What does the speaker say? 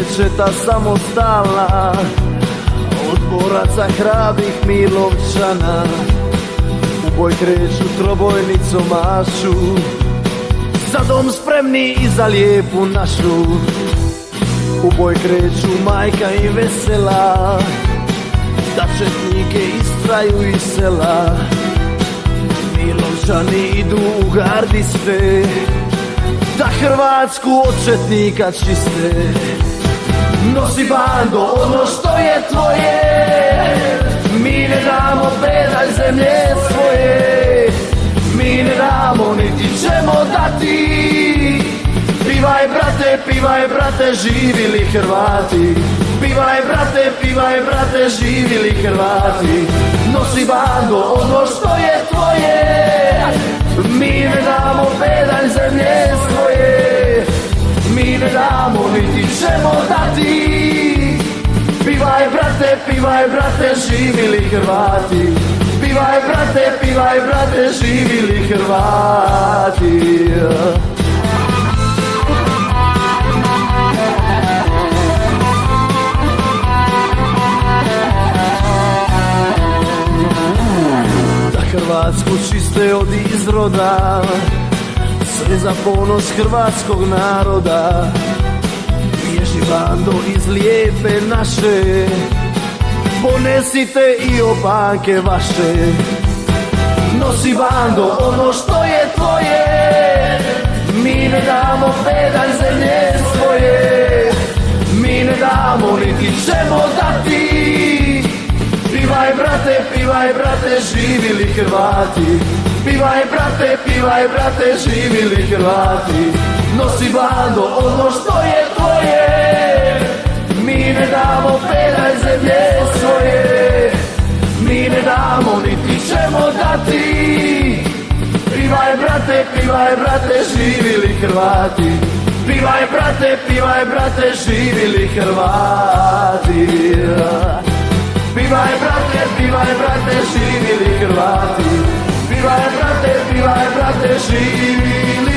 dječeta samostalna, od boraca hrabrih Milovčana. U boj kreću trobojnicom mašu, za dom spremni i za lijepu našu. U boj kreću majka i vesela, da četnike istraju iz sela. Milovčani idu u gardiste, da Hrvatsku od četnika čiste. Nosi bando ono što je tvoje, mi ne damo pedalj zemlje svoje, mi ne damo niti ćemo dati. Pivaj brate, živili Hrvati, pivaj brate, živili Hrvati. Nosi bando ono što je tvoje, mi ne damo pedalj zemlje svoje, mi ne damo niti ćemo dati. Pivaj brate, živili Hrvati, pivaj brate, živili Hrvati. Hrvatsku čiste od izroda, sve za ponos hrvatskog naroda. Bježi bando iz lijepe naše, ponesite i opanke vaše. Nosi bando ono što je tvoje, mi ne damo pedalj zemlje svoje, mi ne damo niti ćemo dati. Pivaj brate, živili Hrvati, pivaj brate, živili Hrvati. Nosi bando ono što je tvoje, mi ne damo pedalj zemlje svoje, mi ne damo niti ćemo dati. Pivaj brate, živili Hrvati, pivaj brate, živili Hrvati. Pivaj brate, živili Hrvati, pivaj brate, živili